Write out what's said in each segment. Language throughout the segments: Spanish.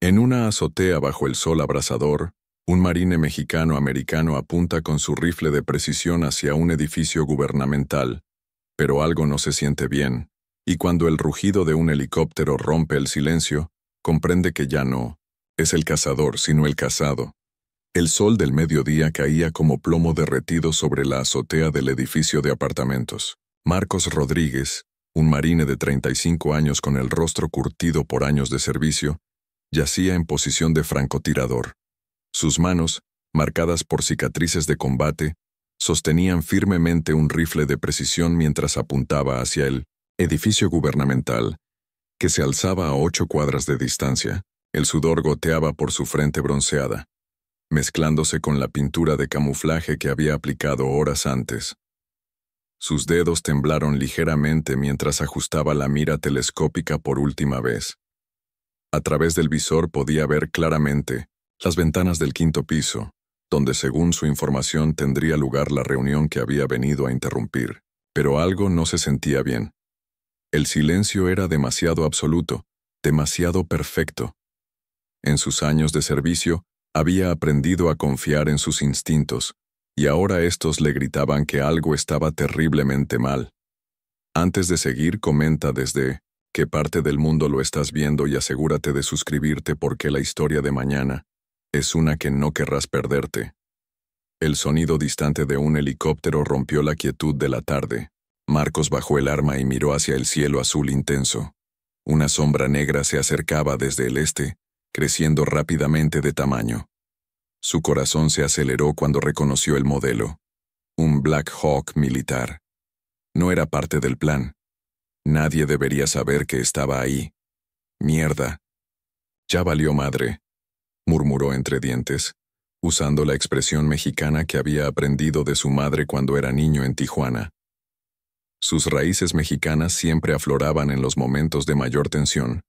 En una azotea bajo el sol abrasador, un marine mexicano-americano apunta con su rifle de precisión hacia un edificio gubernamental, pero algo no se siente bien, y cuando el rugido de un helicóptero rompe el silencio, comprende que ya no es el cazador, sino el cazado. El sol del mediodía caía como plomo derretido sobre la azotea del edificio de apartamentos. Marcos Rodríguez, un marine de 35 años con el rostro curtido por años de servicio, yacía en posición de francotirador. Sus manos, marcadas por cicatrices de combate, sostenían firmemente un rifle de precisión mientras apuntaba hacia el edificio gubernamental, que se alzaba a 8 cuadras de distancia. El sudor goteaba por su frente bronceada, mezclándose con la pintura de camuflaje que había aplicado horas antes. Sus dedos temblaron ligeramente mientras ajustaba la mira telescópica por última vez. A través del visor podía ver claramente las ventanas del 5º piso, donde según su información tendría lugar la reunión que había venido a interrumpir. Pero algo no se sentía bien. El silencio era demasiado absoluto, demasiado perfecto. En sus años de servicio, había aprendido a confiar en sus instintos, y ahora estos le gritaban que algo estaba terriblemente mal. Antes de seguir, comenta desde qué parte del mundo lo estás viendo y asegúrate de suscribirte porque la historia de mañana es una que no querrás perderte. El sonido distante de un helicóptero rompió la quietud de la tarde. Marcos bajó el arma y miró hacia el cielo azul intenso. Una sombra negra se acercaba desde el este, creciendo rápidamente de tamaño. Su corazón se aceleró cuando reconoció el modelo. Un Black Hawk militar. No era parte del plan. Nadie debería saber que estaba ahí. Mierda. Ya valió madre, murmuró entre dientes, usando la expresión mexicana que había aprendido de su madre cuando era niño en Tijuana. Sus raíces mexicanas siempre afloraban en los momentos de mayor tensión,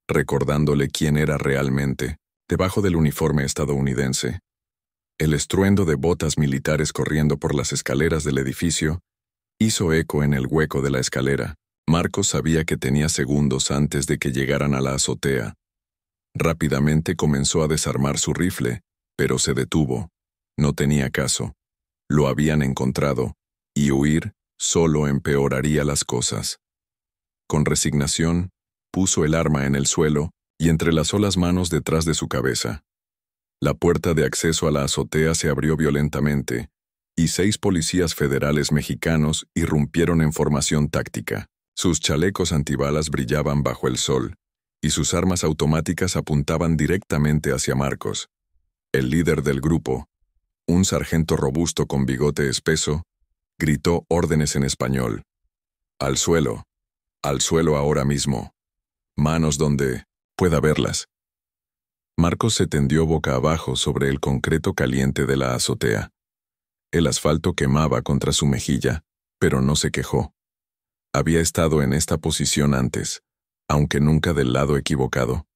recordándole quién era realmente, debajo del uniforme estadounidense. El estruendo de botas militares corriendo por las escaleras del edificio hizo eco en el hueco de la escalera. Marcos sabía que tenía segundos antes de que llegaran a la azotea. Rápidamente comenzó a desarmar su rifle, pero se detuvo. No tenía caso. Lo habían encontrado, y huir solo empeoraría las cosas. Con resignación, puso el arma en el suelo y entrelazó las manos detrás de su cabeza. La puerta de acceso a la azotea se abrió violentamente, y 6 policías federales mexicanos irrumpieron en formación táctica. Sus chalecos antibalas brillaban bajo el sol, y sus armas automáticas apuntaban directamente hacia Marcos. El líder del grupo, un sargento robusto con bigote espeso, gritó órdenes en español. Al suelo ahora mismo. Manos donde pueda verlas. Marcos se tendió boca abajo sobre el concreto caliente de la azotea. El asfalto quemaba contra su mejilla, pero no se quejó. Había estado en esta posición antes, aunque nunca del lado equivocado.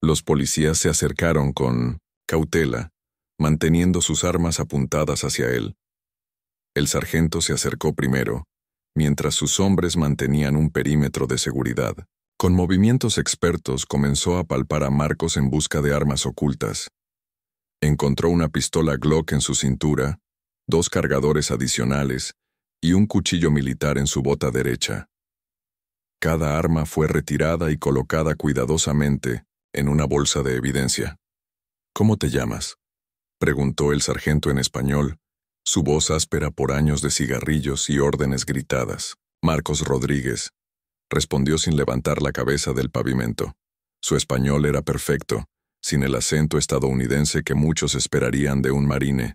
Los policías se acercaron con cautela, manteniendo sus armas apuntadas hacia él. El sargento se acercó primero, mientras sus hombres mantenían un perímetro de seguridad. Con movimientos expertos comenzó a palpar a Marcos en busca de armas ocultas. Encontró una pistola Glock en su cintura, 2 cargadores adicionales y un cuchillo militar en su bota derecha. Cada arma fue retirada y colocada cuidadosamente en una bolsa de evidencia. ¿Cómo te llamas?, preguntó el sargento en español, su voz áspera por años de cigarrillos y órdenes gritadas. Marcos Rodríguez, respondió sin levantar la cabeza del pavimento. Su español era perfecto, sin el acento estadounidense que muchos esperarían de un marine.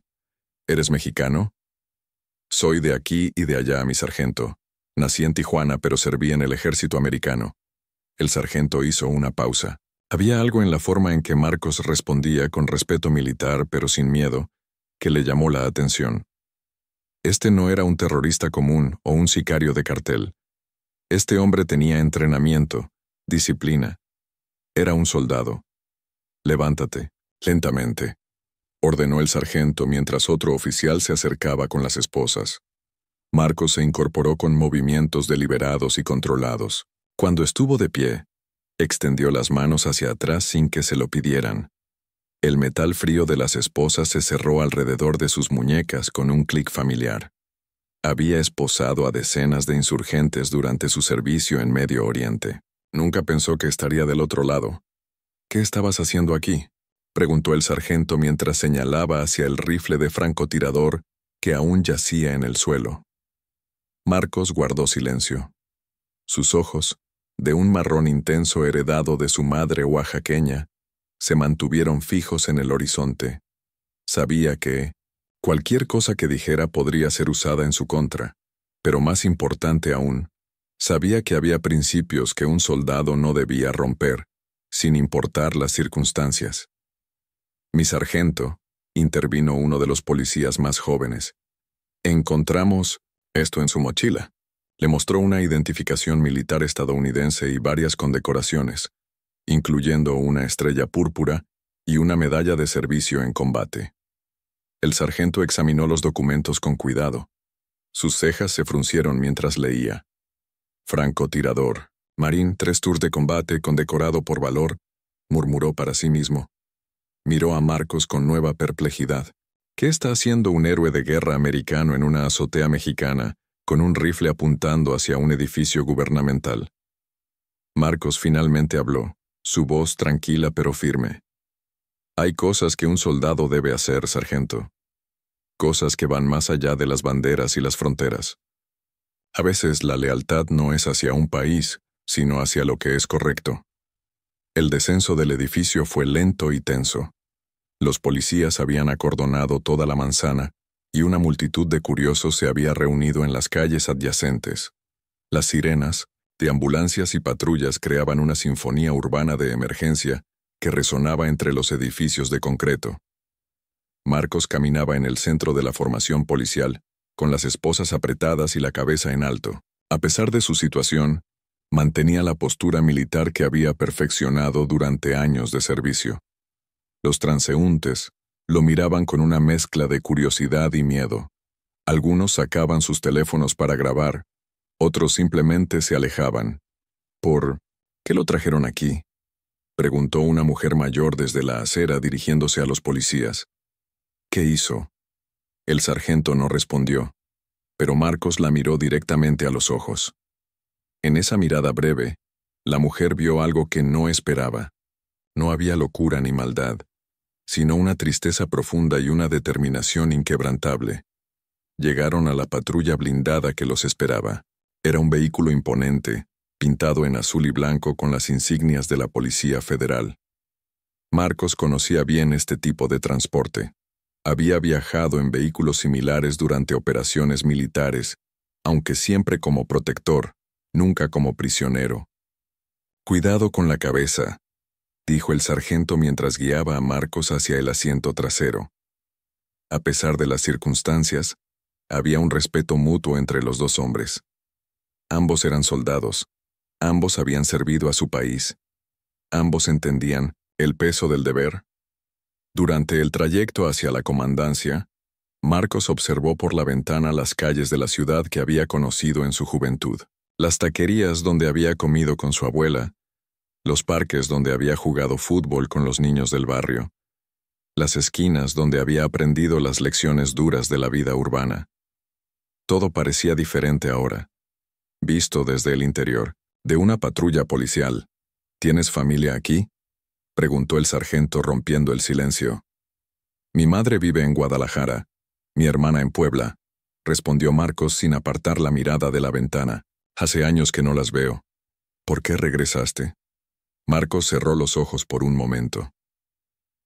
¿Eres mexicano? Soy de aquí y de allá, mi sargento. Nací en Tijuana, pero serví en el ejército americano. El sargento hizo una pausa. Había algo en la forma en que Marcos respondía con respeto militar, pero sin miedo, que le llamó la atención. Este no era un terrorista común o un sicario de cartel. Este hombre tenía entrenamiento, disciplina. Era un soldado. Levántate, lentamente, ordenó el sargento mientras otro oficial se acercaba con las esposas. Marcos se incorporó con movimientos deliberados y controlados. Cuando estuvo de pie, Extendió las manos hacia atrás sin que se lo pidieran. El metal frío de las esposas se cerró alrededor de sus muñecas con un clic familiar. Había esposado a decenas de insurgentes durante su servicio en Medio Oriente. Nunca pensó que estaría del otro lado. ¿Qué estabas haciendo aquí?, preguntó el sargento mientras señalaba hacia el rifle de francotirador que aún yacía en el suelo. Marcos guardó silencio. Sus ojos, de un marrón intenso heredado de su madre oaxaqueña, se mantuvieron fijos en el horizonte. Sabía que cualquier cosa que dijera podría ser usada en su contra, pero más importante aún, sabía que había principios que un soldado no debía romper, sin importar las circunstancias. «Mi sargento», intervino uno de los policías más jóvenes. «Encontramos esto en su mochila». Le mostró una identificación militar estadounidense y varias condecoraciones, incluyendo una estrella púrpura y una medalla de servicio en combate. El sargento examinó los documentos con cuidado. Sus cejas se fruncieron mientras leía. «Francotirador, Marín, 3 tours de combate condecorado por valor», murmuró para sí mismo. Miró a Marcos con nueva perplejidad. ¿Qué está haciendo un héroe de guerra americano en una azotea mexicana, con un rifle apuntando hacia un edificio gubernamental? Marcos finalmente habló, su voz tranquila pero firme. «Hay cosas que un soldado debe hacer, sargento. Cosas que van más allá de las banderas y las fronteras. A veces la lealtad no es hacia un país, sino hacia lo que es correcto». El descenso del edificio fue lento y tenso. Los policías habían acordonado toda la manzana y una multitud de curiosos se había reunido en las calles adyacentes. Las sirenas, de ambulancias y patrullas creaban una sinfonía urbana de emergencia que resonaba entre los edificios de concreto. Marcos caminaba en el centro de la formación policial, con las esposas apretadas y la cabeza en alto. A pesar de su situación, mantenía la postura militar que había perfeccionado durante años de servicio. Los transeúntes lo miraban con una mezcla de curiosidad y miedo. Algunos sacaban sus teléfonos para grabar, otros simplemente se alejaban. «¿Por qué lo trajeron aquí?», preguntó una mujer mayor desde la acera dirigiéndose a los policías. «¿Qué hizo?». El sargento no respondió, pero Marcos la miró directamente a los ojos. En esa mirada breve, la mujer vio algo que no esperaba. No había locura ni maldad, sino una tristeza profunda y una determinación inquebrantable. Llegaron a la patrulla blindada que los esperaba. Era un vehículo imponente, pintado en azul y blanco con las insignias de la Policía Federal. Marcos conocía bien este tipo de transporte. Había viajado en vehículos similares durante operaciones militares, aunque siempre como protector, nunca como prisionero. «Cuidado con la cabeza», dijo el sargento mientras guiaba a Marcos hacia el asiento trasero. A pesar de las circunstancias, había un respeto mutuo entre los dos hombres. Ambos eran soldados, ambos habían servido a su país, ambos entendían el peso del deber. Durante el trayecto hacia la comandancia, Marcos observó por la ventana las calles de la ciudad que había conocido en su juventud, las taquerías donde había comido con su abuela, los parques donde había jugado fútbol con los niños del barrio, las esquinas donde había aprendido las lecciones duras de la vida urbana. Todo parecía diferente ahora. Visto desde el interior, de una patrulla policial. «¿Tienes familia aquí?», preguntó el sargento rompiendo el silencio. «Mi madre vive en Guadalajara, mi hermana en Puebla», respondió Marcos sin apartar la mirada de la ventana. «Hace años que no las veo». «¿Por qué regresaste?». Marcos cerró los ojos por un momento.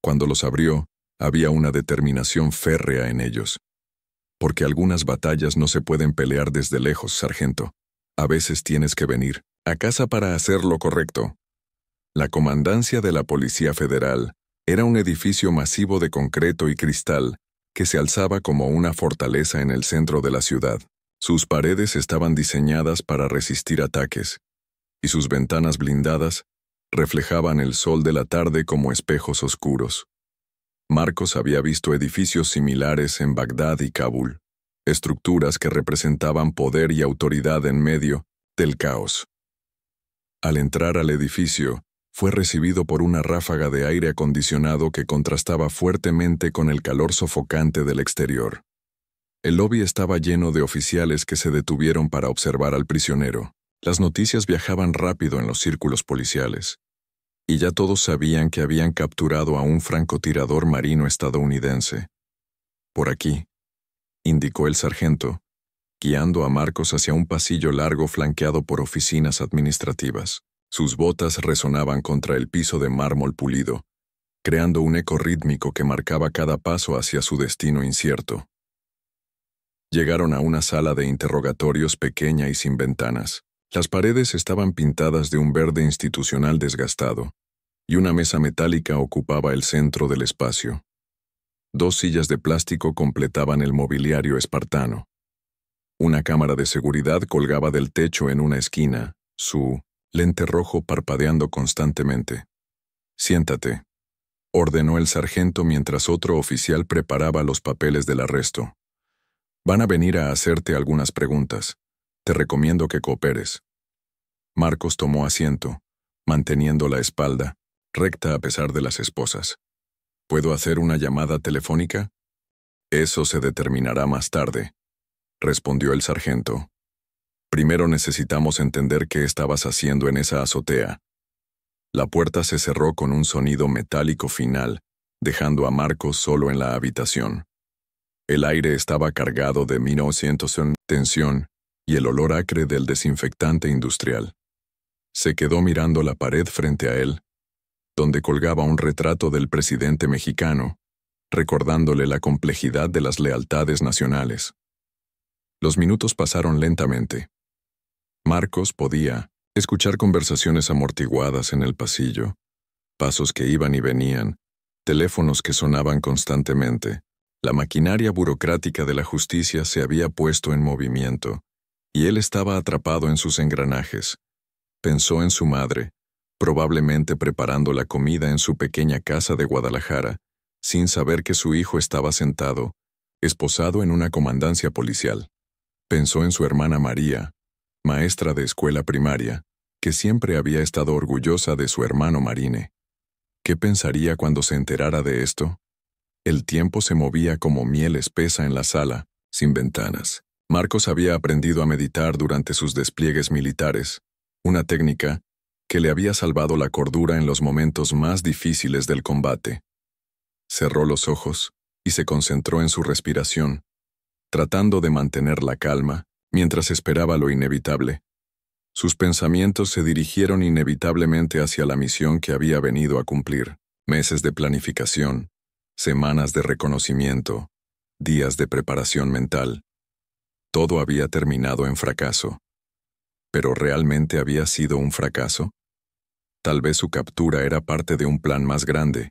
Cuando los abrió, había una determinación férrea en ellos. «Porque algunas batallas no se pueden pelear desde lejos, sargento. A veces tienes que venir a casa para hacer lo correcto». La comandancia de la Policía Federal era un edificio masivo de concreto y cristal que se alzaba como una fortaleza en el centro de la ciudad. Sus paredes estaban diseñadas para resistir ataques, y sus ventanas blindadas reflejaban el sol de la tarde como espejos oscuros. Marcos había visto edificios similares en Bagdad y Kabul, estructuras que representaban poder y autoridad en medio del caos. Al entrar al edificio, fue recibido por una ráfaga de aire acondicionado que contrastaba fuertemente con el calor sofocante del exterior. El lobby estaba lleno de oficiales que se detuvieron para observar al prisionero. Las noticias viajaban rápido en los círculos policiales, y ya todos sabían que habían capturado a un francotirador marino estadounidense. Por aquí, indicó el sargento, guiando a Marcos hacia un pasillo largo flanqueado por oficinas administrativas. Sus botas resonaban contra el piso de mármol pulido, creando un eco rítmico que marcaba cada paso hacia su destino incierto. Llegaron a una sala de interrogatorios pequeña y sin ventanas. Las paredes estaban pintadas de un verde institucional desgastado, y una mesa metálica ocupaba el centro del espacio. 2 sillas de plástico completaban el mobiliario espartano. Una cámara de seguridad colgaba del techo en una esquina, su lente rojo parpadeando constantemente. «Siéntate», ordenó el sargento mientras otro oficial preparaba los papeles del arresto. «Van a venir a hacerte algunas preguntas. Te recomiendo que cooperes». Marcos tomó asiento, manteniendo la espalda recta a pesar de las esposas. «¿Puedo hacer una llamada telefónica?» «Eso se determinará más tarde», respondió el sargento. «Primero necesitamos entender qué estabas haciendo en esa azotea». La puerta se cerró con un sonido metálico final, dejando a Marcos solo en la habitación. El aire estaba cargado de 1900 tensión y el olor acre del desinfectante industrial. Se quedó mirando la pared frente a él, donde colgaba un retrato del presidente mexicano, recordándole la complejidad de las lealtades nacionales. Los minutos pasaron lentamente. Marcos podía escuchar conversaciones amortiguadas en el pasillo, pasos que iban y venían, teléfonos que sonaban constantemente. La maquinaria burocrática de la justicia se había puesto en movimiento, y él estaba atrapado en sus engranajes. Pensó en su madre, probablemente preparando la comida en su pequeña casa de Guadalajara, sin saber que su hijo estaba sentado, esposado en una comandancia policial. Pensó en su hermana María, maestra de escuela primaria, que siempre había estado orgullosa de su hermano Marine. ¿Qué pensaría cuando se enterara de esto? El tiempo se movía como miel espesa en la sala, sin ventanas. Marcos había aprendido a meditar durante sus despliegues militares, una técnica que le había salvado la cordura en los momentos más difíciles del combate. Cerró los ojos y se concentró en su respiración, tratando de mantener la calma mientras esperaba lo inevitable. Sus pensamientos se dirigieron inevitablemente hacia la misión que había venido a cumplir. Meses de planificación, semanas de reconocimiento, días de preparación mental. Todo había terminado en fracaso. ¿Pero realmente había sido un fracaso? Tal vez su captura era parte de un plan más grande.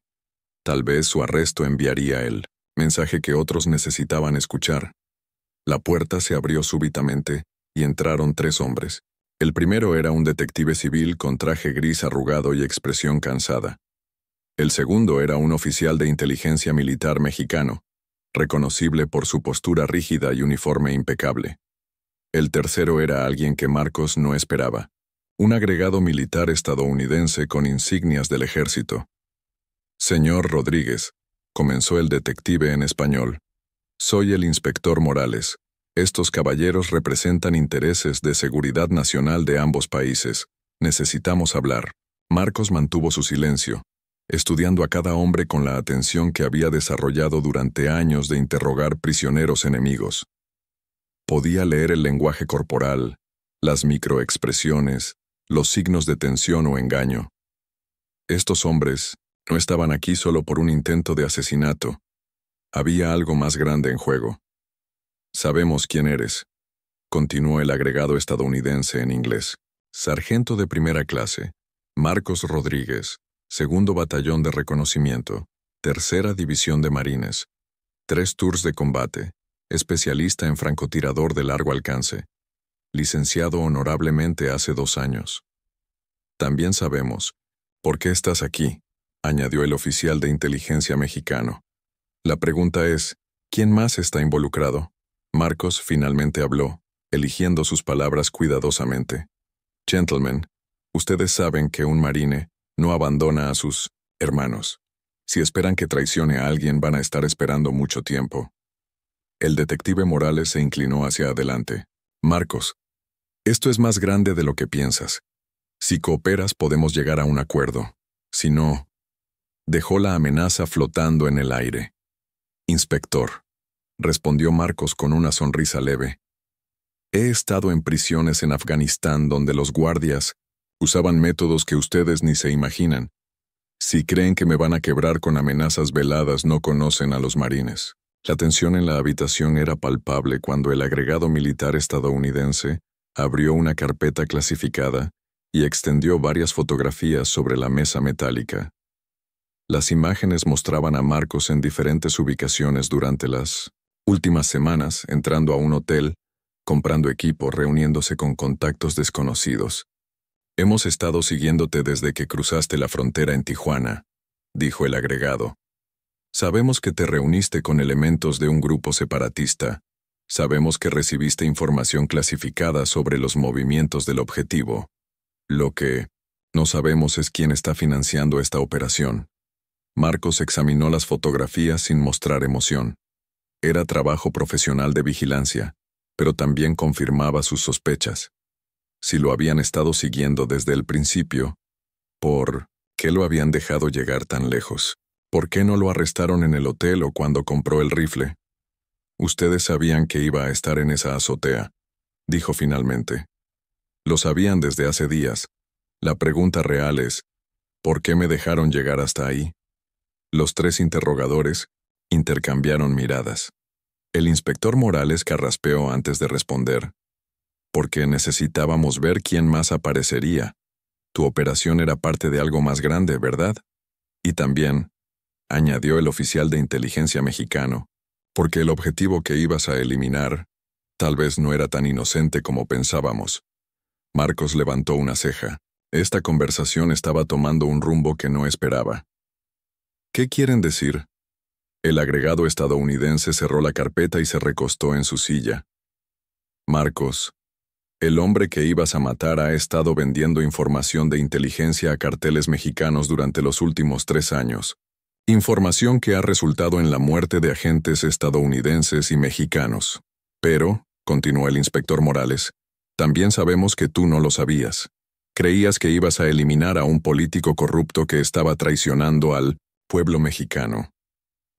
Tal vez su arresto enviaría el mensaje que otros necesitaban escuchar. La puerta se abrió súbitamente y entraron 3 hombres. El primero era un detective civil con traje gris arrugado y expresión cansada. El segundo era un oficial de inteligencia militar mexicano, reconocible por su postura rígida y uniforme impecable. El tercero era alguien que Marcos no esperaba, un agregado militar estadounidense con insignias del ejército. «Señor Rodríguez», comenzó el detective en español, «soy el inspector Morales. Estos caballeros representan intereses de seguridad nacional de ambos países. Necesitamos hablar». Marcos mantuvo su silencio, estudiando a cada hombre con la atención que había desarrollado durante años de interrogar prisioneros enemigos. Podía leer el lenguaje corporal, las microexpresiones, los signos de tensión o engaño. Estos hombres no estaban aquí solo por un intento de asesinato. Había algo más grande en juego. «Sabemos quién eres», continuó el agregado estadounidense en inglés. «Sargento de primera clase, Marcos Rodríguez, Segundo Batallón de Reconocimiento, Tercera División de Marines, 3 tours de combate, especialista en francotirador de largo alcance, licenciado honorablemente hace 2 años. También sabemos por qué estás aquí», añadió el oficial de inteligencia mexicano. «La pregunta es, ¿quién más está involucrado?» Marcos finalmente habló, eligiendo sus palabras cuidadosamente. «Gentlemen, Ustedes saben que un marine no abandona a sus hermanos. Si esperan que traicione a alguien, van a estar esperando mucho tiempo. El detective Morales se inclinó hacia adelante. Marcos, esto es más grande de lo que piensas. Si cooperas, podemos llegar a un acuerdo. Si no... Dejó la amenaza flotando en el aire. Inspector, respondió Marcos con una sonrisa leve. He estado en prisiones en Afganistán donde los guardias usaban métodos que ustedes ni se imaginan. Si creen que me van a quebrar con amenazas veladas, no conocen a los marines. La tensión en la habitación era palpable cuando el agregado militar estadounidense abrió una carpeta clasificada y extendió varias fotografías sobre la mesa metálica. Las imágenes mostraban a Marcos en diferentes ubicaciones durante las últimas semanas, entrando a un hotel, comprando equipo, reuniéndose con contactos desconocidos. Hemos estado siguiéndote desde que cruzaste la frontera en Tijuana, dijo el agregado. Sabemos que te reuniste con elementos de un grupo separatista. Sabemos que recibiste información clasificada sobre los movimientos del objetivo. Lo que no sabemos es quién está financiando esta operación. Marcos examinó las fotografías sin mostrar emoción. Era trabajo profesional de vigilancia, pero también confirmaba sus sospechas. Si lo habían estado siguiendo desde el principio, ¿por qué lo habían dejado llegar tan lejos? ¿Por qué no lo arrestaron en el hotel o cuando compró el rifle? Ustedes sabían que iba a estar en esa azotea, dijo finalmente. Lo sabían desde hace días. La pregunta real es, ¿por qué me dejaron llegar hasta ahí? Los tres interrogadores intercambiaron miradas. El inspector Morales carraspeó antes de responder. Porque necesitábamos ver quién más aparecería. Tu operación era parte de algo más grande, ¿verdad? Y también, añadió el oficial de inteligencia mexicano, porque el objetivo que ibas a eliminar tal vez no era tan inocente como pensábamos. Marcos levantó una ceja. Esta conversación estaba tomando un rumbo que no esperaba. ¿Qué quieren decir? El agregado estadounidense cerró la carpeta y se recostó en su silla. Marcos, el hombre que ibas a matar ha estado vendiendo información de inteligencia a carteles mexicanos durante los últimos 3 años. Información que ha resultado en la muerte de agentes estadounidenses y mexicanos. Pero, continuó el inspector Morales, también sabemos que tú no lo sabías. Creías que ibas a eliminar a un político corrupto que estaba traicionando al pueblo mexicano.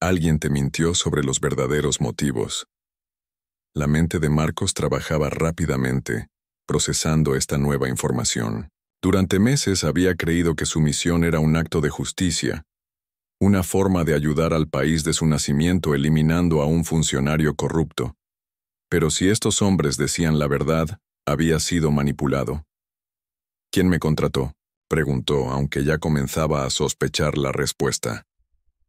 Alguien te mintió sobre los verdaderos motivos. La mente de Marcos trabajaba rápidamente, procesando esta nueva información. Durante meses había creído que su misión era un acto de justicia, una forma de ayudar al país de su nacimiento eliminando a un funcionario corrupto. Pero si estos hombres decían la verdad, había sido manipulado. ¿Quién me contrató?, preguntó, aunque ya comenzaba a sospechar la respuesta.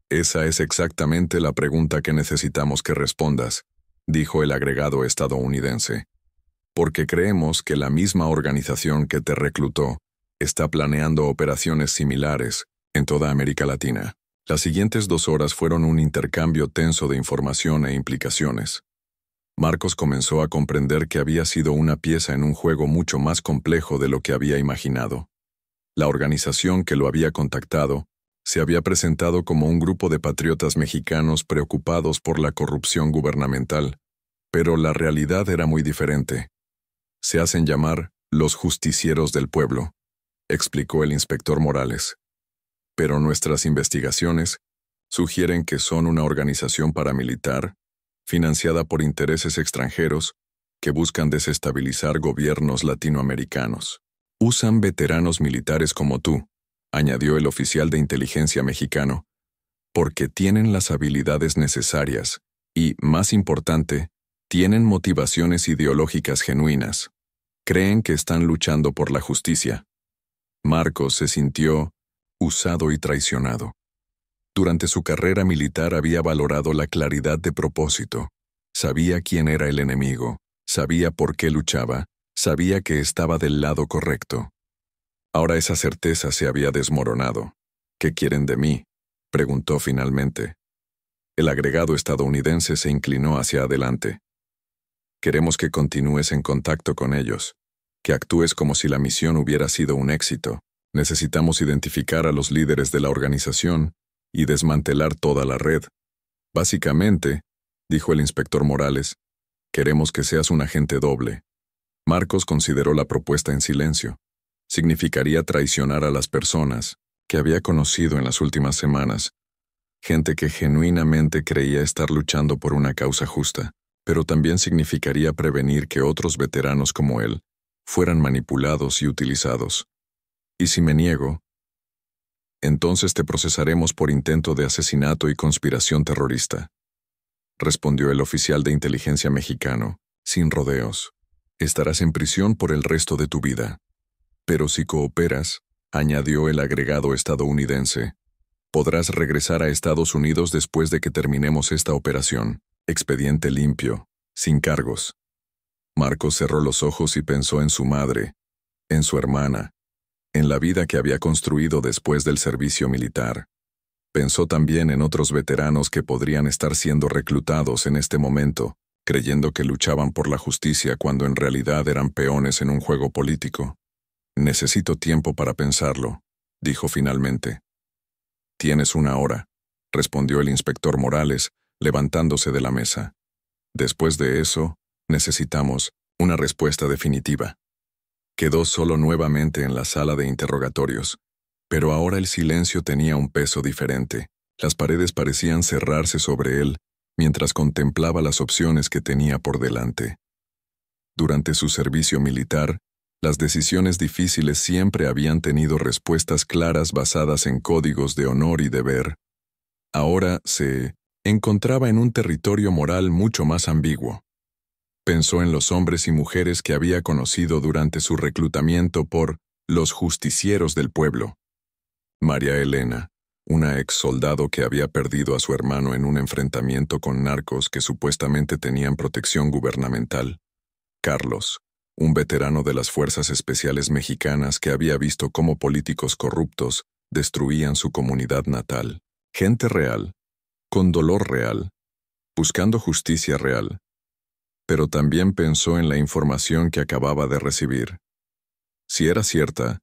Esa es exactamente la pregunta que necesitamos que respondas, dijo el agregado estadounidense. Porque creemos que la misma organización que te reclutó está planeando operaciones similares en toda América Latina. Las siguientes 2 horas fueron un intercambio tenso de información e implicaciones. Marcos comenzó a comprender que había sido una pieza en un juego mucho más complejo de lo que había imaginado. La organización que lo había contactado se había presentado como un grupo de patriotas mexicanos preocupados por la corrupción gubernamental, pero la realidad era muy diferente. Se hacen llamar los justicieros del pueblo, explicó el inspector Morales. Pero nuestras investigaciones sugieren que son una organización paramilitar, financiada por intereses extranjeros, que buscan desestabilizar gobiernos latinoamericanos. Usan veteranos militares como tú, añadió el oficial de inteligencia mexicano, porque tienen las habilidades necesarias y, más importante, tienen motivaciones ideológicas genuinas. Creen que están luchando por la justicia. Marcos se sintió usado y traicionado. Durante su carrera militar había valorado la claridad de propósito. Sabía quién era el enemigo, sabía por qué luchaba, sabía que estaba del lado correcto. Ahora esa certeza se había desmoronado. ¿Qué quieren de mí?, preguntó finalmente. El agregado estadounidense se inclinó hacia adelante. Queremos que continúes en contacto con ellos. que actúes como si la misión hubiera sido un éxito. Necesitamos identificar a los líderes de la organización y desmantelar toda la red. Básicamente, dijo el inspector Morales, queremos que seas un agente doble. Marcos consideró la propuesta en silencio. Significaría traicionar a las personas que había conocido en las últimas semanas, gente que genuinamente creía estar luchando por una causa justa, pero también significaría prevenir que otros veteranos como él fueran manipulados y utilizados. ¿Y si me niego? Entonces te procesaremos por intento de asesinato y conspiración terrorista, respondió el oficial de inteligencia mexicano, sin rodeos. Estarás en prisión por el resto de tu vida. Pero si cooperas, añadió el agregado estadounidense, podrás regresar a Estados Unidos después de que terminemos esta operación. Expediente limpio, sin cargos. Marcos cerró los ojos y pensó en su madre, en su hermana, en la vida que había construido después del servicio militar. Pensó también en otros veteranos que podrían estar siendo reclutados en este momento, creyendo que luchaban por la justicia cuando en realidad eran peones en un juego político. Necesito tiempo para pensarlo, dijo finalmente. Tienes 1 hora, respondió el inspector Morales, levantándose de la mesa. Después de eso, necesitamos una respuesta definitiva. Quedó solo nuevamente en la sala de interrogatorios, pero ahora el silencio tenía un peso diferente. Las paredes parecían cerrarse sobre él mientras contemplaba las opciones que tenía por delante. Durante su servicio militar, las decisiones difíciles siempre habían tenido respuestas claras basadas en códigos de honor y deber. Ahora se encontraba en un territorio moral mucho más ambiguo. Pensó en los hombres y mujeres que había conocido durante su reclutamiento por los justicieros del pueblo. María Elena, una ex soldado que había perdido a su hermano en un enfrentamiento con narcos que supuestamente tenían protección gubernamental. Carlos, un veterano de las Fuerzas Especiales Mexicanas que había visto cómo políticos corruptos destruían su comunidad natal. Gente real, con dolor real, buscando justicia real. Pero también pensó en la información que acababa de recibir. Si era cierta,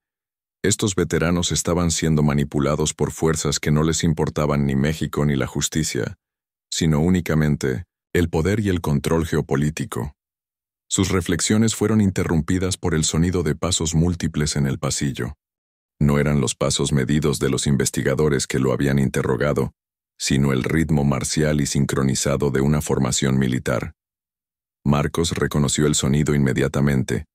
estos veteranos estaban siendo manipulados por fuerzas que no les importaban ni México ni la justicia, sino únicamente el poder y el control geopolítico. Sus reflexiones fueron interrumpidas por el sonido de pasos múltiples en el pasillo. No eran los pasos medidos de los investigadores que lo habían interrogado, sino el ritmo marcial y sincronizado de una formación militar. Marcos reconoció el sonido inmediatamente.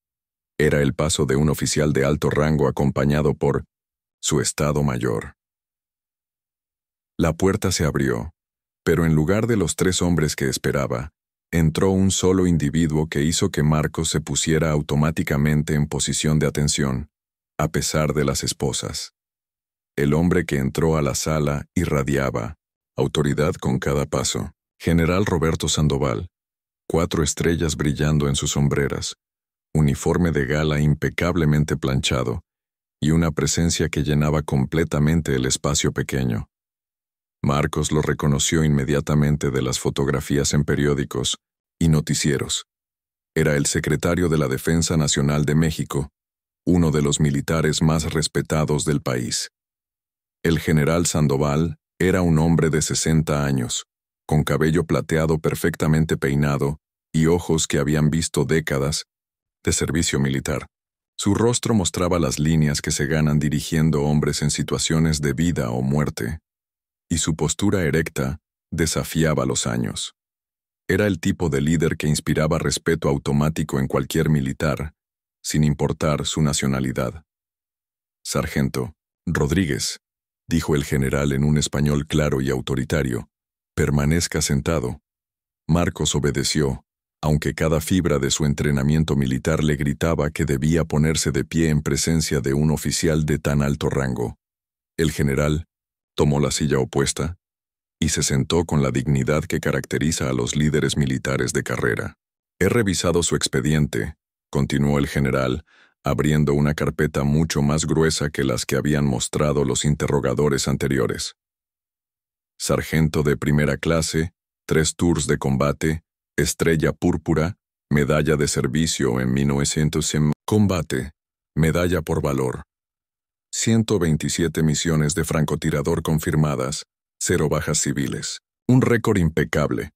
Era el paso de un oficial de alto rango acompañado por su Estado Mayor. La puerta se abrió, pero en lugar de los 3 hombres que esperaba, entró un solo individuo que hizo que Marcos se pusiera automáticamente en posición de atención, a pesar de las esposas. El hombre que entró a la sala irradiaba autoridad con cada paso. General Roberto Sandoval, 4 estrellas brillando en sus sombreras, uniforme de gala impecablemente planchado, y una presencia que llenaba completamente el espacio pequeño. Marcos lo reconoció inmediatamente de las fotografías en periódicos y noticieros. Era el secretario de la Defensa Nacional de México, uno de los militares más respetados del país. El general Sandoval era un hombre de 60 años, con cabello plateado perfectamente peinado y ojos que habían visto décadas de servicio militar. Su rostro mostraba las líneas que se ganan dirigiendo hombres en situaciones de vida o muerte, y su postura erecta desafiaba los años. Era el tipo de líder que inspiraba respeto automático en cualquier militar, sin importar su nacionalidad. «Sargento Rodríguez», dijo el general en un español claro y autoritario, «permanezca sentado». Marcos obedeció, aunque cada fibra de su entrenamiento militar le gritaba que debía ponerse de pie en presencia de un oficial de tan alto rango. El general tomó la silla opuesta y se sentó con la dignidad que caracteriza a los líderes militares de carrera. «He revisado su expediente», continuó el general, abriendo una carpeta mucho más gruesa que las que habían mostrado los interrogadores anteriores. «Sargento de primera clase, 3 tours de combate, estrella púrpura, medalla de servicio en 1900. Combate. Medalla por valor. 127 misiones de francotirador confirmadas, 0 bajas civiles. Un récord impecable.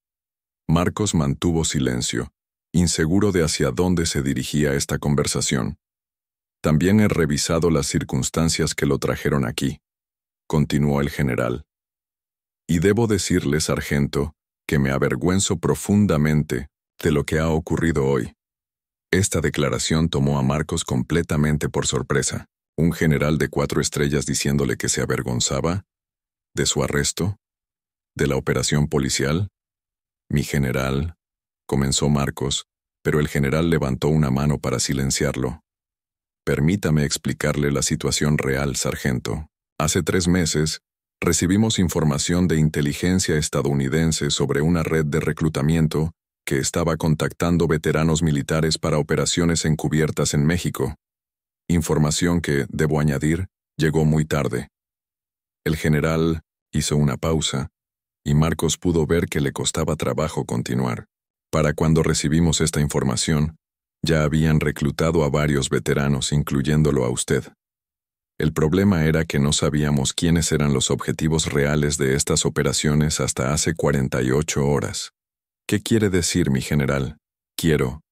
Marcos mantuvo silencio, inseguro de hacia dónde se dirigía esta conversación. También he revisado las circunstancias que lo trajeron aquí, continuó el general. Y debo decirle, sargento, que me avergüenzo profundamente de lo que ha ocurrido hoy. Esta declaración tomó a Marcos completamente por sorpresa. Un general de 4 estrellas diciéndole que se avergonzaba de su arresto, de la operación policial. Mi general, comenzó Marcos, pero el general levantó una mano para silenciarlo. Permítame explicarle la situación real, sargento. Hace 3 meses, recibimos información de inteligencia estadounidense sobre una red de reclutamiento que estaba contactando veteranos militares para operaciones encubiertas en México. Información que, debo añadir, llegó muy tarde. El general hizo una pausa, y Marcos pudo ver que le costaba trabajo continuar. Para cuando recibimos esta información, ya habían reclutado a varios veteranos, incluyéndolo a usted. El problema era que no sabíamos quiénes eran los objetivos reales de estas operaciones hasta hace 48 horas. ¿Qué quiere decir, mi general? Quiero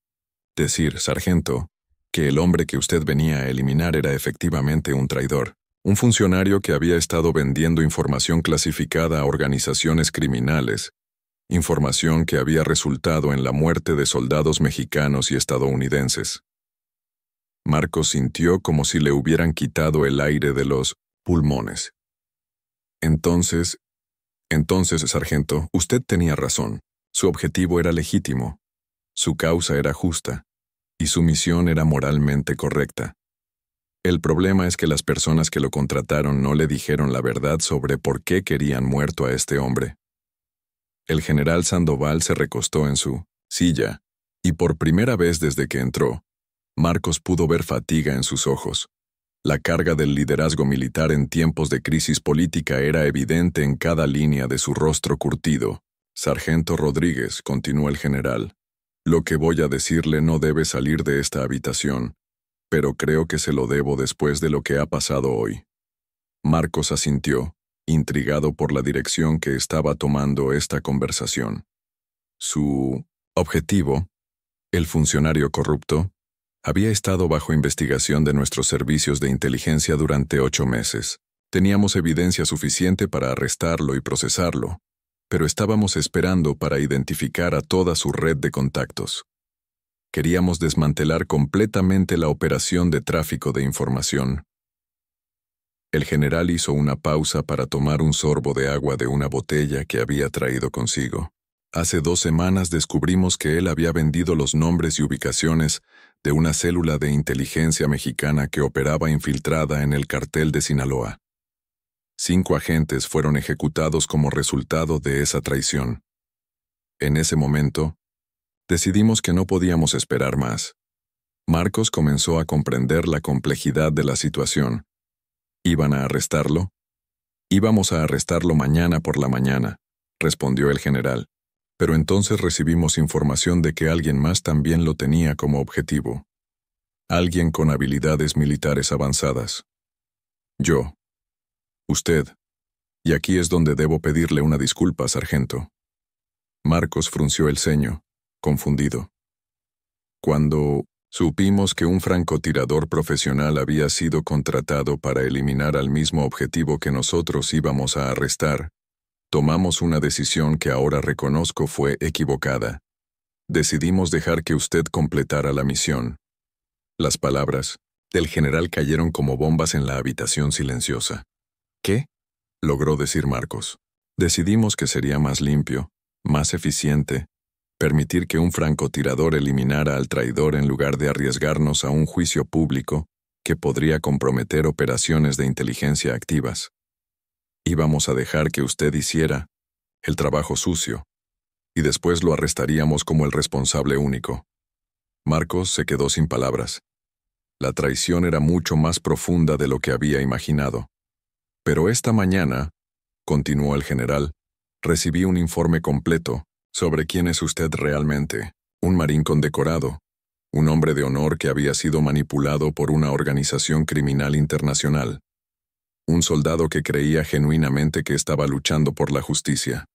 decir, sargento, que el hombre que usted venía a eliminar era efectivamente un traidor, un funcionario que había estado vendiendo información clasificada a organizaciones criminales, información que había resultado en la muerte de soldados mexicanos y estadounidenses. Marcos sintió como si le hubieran quitado el aire de los pulmones. Entonces, sargento, usted tenía razón. Su objetivo era legítimo, su causa era justa, y su misión era moralmente correcta. El problema es que las personas que lo contrataron no le dijeron la verdad sobre por qué querían muerto a este hombre. El general Sandoval se recostó en su silla, y por primera vez desde que entró, Marcos pudo ver fatiga en sus ojos. La carga del liderazgo militar en tiempos de crisis política era evidente en cada línea de su rostro curtido. Sargento Rodríguez, continuó el general, lo que voy a decirle no debe salir de esta habitación, pero creo que se lo debo después de lo que ha pasado hoy. Marcos asintió, intrigado por la dirección que estaba tomando esta conversación. Su objetivo, el funcionario corrupto, había estado bajo investigación de nuestros servicios de inteligencia durante 8 meses. Teníamos evidencia suficiente para arrestarlo y procesarlo, pero estábamos esperando para identificar a toda su red de contactos. Queríamos desmantelar completamente la operación de tráfico de información. El general hizo una pausa para tomar un sorbo de agua de una botella que había traído consigo. Hace 2 semanas descubrimos que él había vendido los nombres y ubicaciones de una célula de inteligencia mexicana que operaba infiltrada en el cartel de Sinaloa. 5 agentes fueron ejecutados como resultado de esa traición. En ese momento, decidimos que no podíamos esperar más. Marcos comenzó a comprender la complejidad de la situación. ¿Iban a arrestarlo? Íbamos a arrestarlo mañana por la mañana, respondió el general. Pero entonces recibimos información de que alguien más también lo tenía como objetivo. Alguien con habilidades militares avanzadas. Yo. Usted. Y aquí es donde debo pedirle una disculpa, sargento. Marcos frunció el ceño, confundido. Cuando supimos que un francotirador profesional había sido contratado para eliminar al mismo objetivo que nosotros íbamos a arrestar, tomamos una decisión que ahora reconozco fue equivocada. Decidimos dejar que usted completara la misión. Las palabras del general cayeron como bombas en la habitación silenciosa. ¿Qué? Logró decir Marcos. Decidimos que sería más limpio, más eficiente, permitir que un francotirador eliminara al traidor en lugar de arriesgarnos a un juicio público que podría comprometer operaciones de inteligencia activas. Íbamos a dejar que usted hiciera el trabajo sucio, y después lo arrestaríamos como el responsable único. Marcos se quedó sin palabras. La traición era mucho más profunda de lo que había imaginado. Pero esta mañana, continuó el general, recibí un informe completo sobre quién es usted realmente, un marín condecorado, un hombre de honor que había sido manipulado por una organización criminal internacional. Un soldado que creía genuinamente que estaba luchando por la justicia.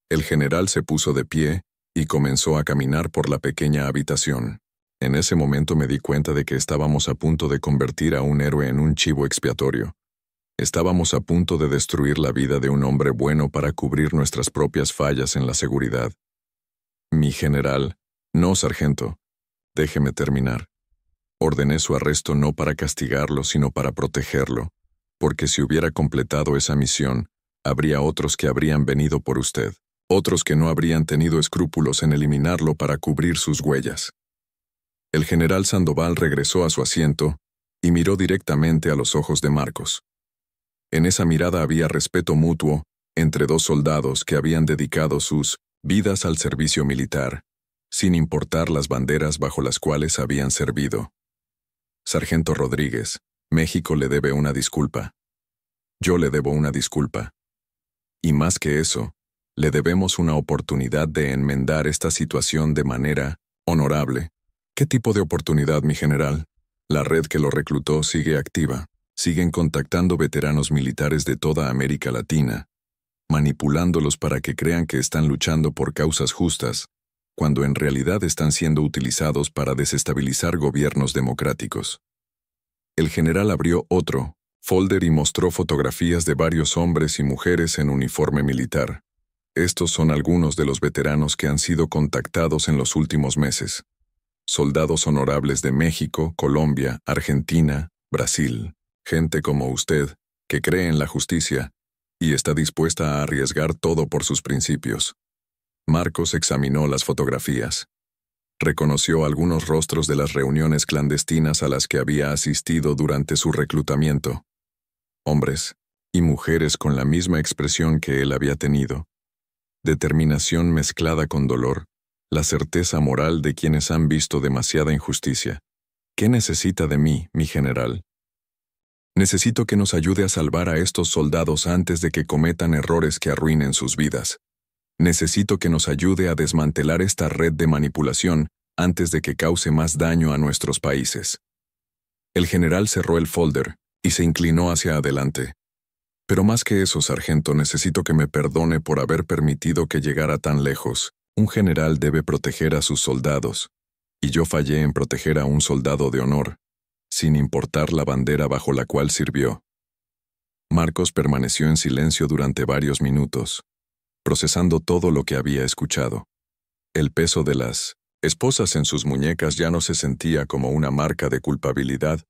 El general se puso de pie y comenzó a caminar por la pequeña habitación. En ese momento me di cuenta de que estábamos a punto de convertir a un héroe en un chivo expiatorio. Estábamos a punto de destruir la vida de un hombre bueno para cubrir nuestras propias fallas en la seguridad. Mi general, no, sargento, déjeme terminar. Ordené su arresto no para castigarlo, sino para protegerlo, porque si hubiera completado esa misión, habría otros que habrían venido por usted, otros que no habrían tenido escrúpulos en eliminarlo para cubrir sus huellas. El general Sandoval regresó a su asiento y miró directamente a los ojos de Marcos. En esa mirada había respeto mutuo entre dos soldados que habían dedicado sus vidas al servicio militar, sin importar las banderas bajo las cuales habían servido. Sargento Rodríguez, México le debe una disculpa. Yo le debo una disculpa. Y más que eso, le debemos una oportunidad de enmendar esta situación de manera honorable. ¿Qué tipo de oportunidad, mi general? La red que lo reclutó sigue activa. Siguen contactando veteranos militares de toda América Latina, manipulándolos para que crean que están luchando por causas justas, cuando en realidad están siendo utilizados para desestabilizar gobiernos democráticos. El general abrió otro folder y mostró fotografías de varios hombres y mujeres en uniforme militar. Estos son algunos de los veteranos que han sido contactados en los últimos meses. Soldados honorables de México, Colombia, Argentina, Brasil. Gente como usted, que cree en la justicia y está dispuesta a arriesgar todo por sus principios. Marcos examinó las fotografías. Reconoció algunos rostros de las reuniones clandestinas a las que había asistido durante su reclutamiento. Hombres y mujeres con la misma expresión que él había tenido. Determinación mezclada con dolor, la certeza moral de quienes han visto demasiada injusticia. ¿Qué necesita de mí, mi general? Necesito que nos ayude a salvar a estos soldados antes de que cometan errores que arruinen sus vidas. Necesito que nos ayude a desmantelar esta red de manipulación antes de que cause más daño a nuestros países. El general cerró el folder y se inclinó hacia adelante. Pero más que eso, sargento, necesito que me perdone por haber permitido que llegara tan lejos. Un general debe proteger a sus soldados, y yo fallé en proteger a un soldado de honor, sin importar la bandera bajo la cual sirvió. Marcos permaneció en silencio durante varios minutos, procesando todo lo que había escuchado. El peso de las esposas en sus muñecas ya no se sentía como una marca de culpabilidad,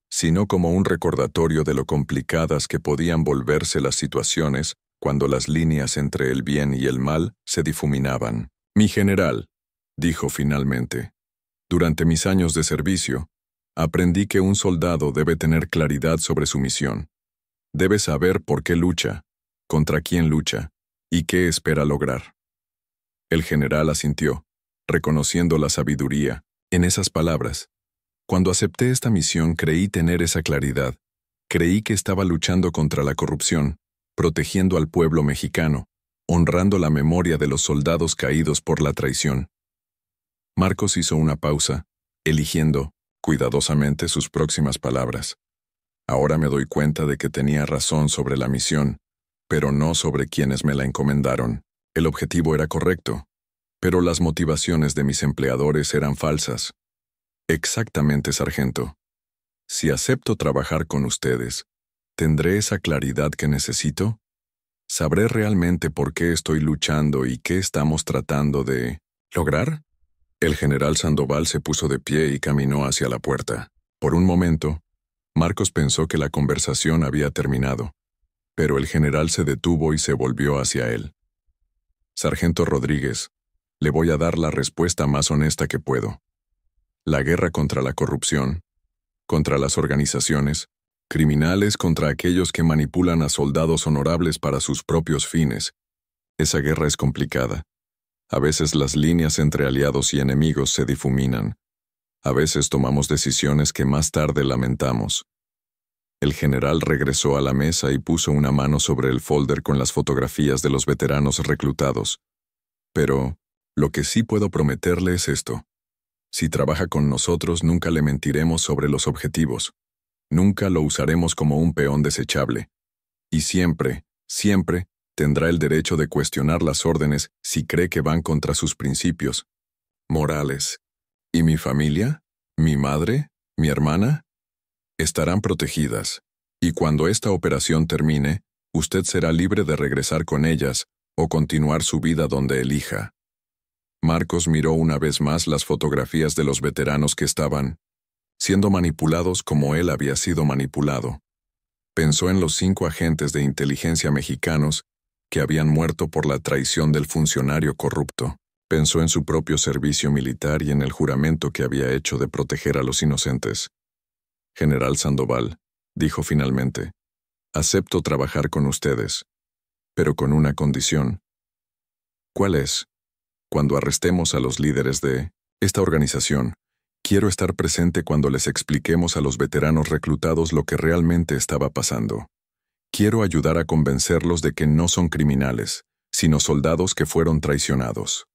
sino como un recordatorio de lo complicadas que podían volverse las situaciones cuando las líneas entre el bien y el mal se difuminaban. Mi general, dijo finalmente, durante mis años de servicio, aprendí que un soldado debe tener claridad sobre su misión. Debe saber por qué lucha, contra quién lucha y qué espera lograr. El general asintió, reconociendo la sabiduría en esas palabras. Cuando acepté esta misión creí tener esa claridad. Creí que estaba luchando contra la corrupción, protegiendo al pueblo mexicano, honrando la memoria de los soldados caídos por la traición. Marcos hizo una pausa, eligiendo cuidadosamente sus próximas palabras. Ahora me doy cuenta de que tenía razón sobre la misión, pero no sobre quienes me la encomendaron. El objetivo era correcto, pero las motivaciones de mis empleadores eran falsas. Exactamente, sargento. Si acepto trabajar con ustedes, ¿tendré esa claridad que necesito? ¿Sabré realmente por qué estoy luchando y qué estamos tratando de lograr? El general Sandoval se puso de pie y caminó hacia la puerta. Por un momento, Marcos pensó que la conversación había terminado, pero el general se detuvo y se volvió hacia él. Sargento Rodríguez, le voy a dar la respuesta más honesta que puedo. La guerra contra la corrupción, contra las organizaciones criminales, contra aquellos que manipulan a soldados honorables para sus propios fines. Esa guerra es complicada. A veces las líneas entre aliados y enemigos se difuminan. A veces tomamos decisiones que más tarde lamentamos. El general regresó a la mesa y puso una mano sobre el folder con las fotografías de los veteranos reclutados. Pero, lo que sí puedo prometerle es esto. Si trabaja con nosotros, nunca le mentiremos sobre los objetivos. Nunca lo usaremos como un peón desechable. Y siempre, siempre, tendrá el derecho de cuestionar las órdenes si cree que van contra sus principios morales. ¿Y mi familia? ¿Mi madre? ¿Mi hermana? Estarán protegidas. Y cuando esta operación termine, usted será libre de regresar con ellas o continuar su vida donde elija. Marcos miró una vez más las fotografías de los veteranos que estaban siendo manipulados como él había sido manipulado. Pensó en los 5 agentes de inteligencia mexicanos que habían muerto por la traición del funcionario corrupto. Pensó en su propio servicio militar y en el juramento que había hecho de proteger a los inocentes. General Sandoval, dijo finalmente, acepto trabajar con ustedes, pero con una condición. ¿Cuál es? Cuando arrestemos a los líderes de esta organización, quiero estar presente cuando les expliquemos a los veteranos reclutados lo que realmente estaba pasando. Quiero ayudar a convencerlos de que no son criminales, sino soldados que fueron traicionados.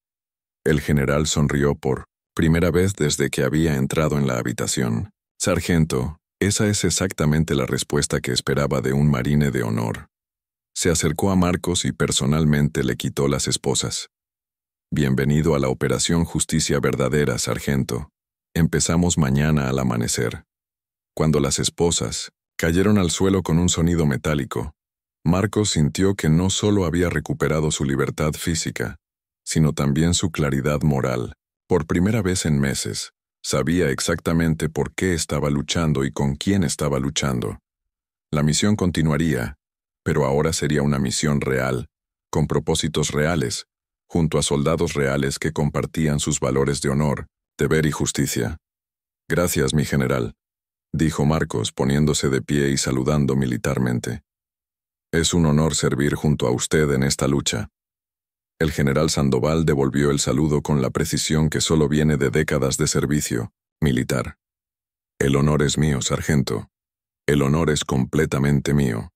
El general sonrió por primera vez desde que había entrado en la habitación. Sargento, esa es exactamente la respuesta que esperaba de un marine de honor. Se acercó a Marcos y personalmente le quitó las esposas. Bienvenido a la Operación Justicia Verdadera, sargento. Empezamos mañana al amanecer. Cuando las esposas cayeron al suelo con un sonido metálico, Marcos sintió que no solo había recuperado su libertad física, sino también su claridad moral. Por primera vez en meses, sabía exactamente por qué estaba luchando y con quién estaba luchando. La misión continuaría, pero ahora sería una misión real, con propósitos reales, junto a soldados reales que compartían sus valores de honor, deber y justicia. Gracias, mi general, dijo Marcos poniéndose de pie y saludando militarmente. Es un honor servir junto a usted en esta lucha. El general Sandoval devolvió el saludo con la precisión que solo viene de décadas de servicio militar. El honor es mío, sargento. El honor es completamente mío.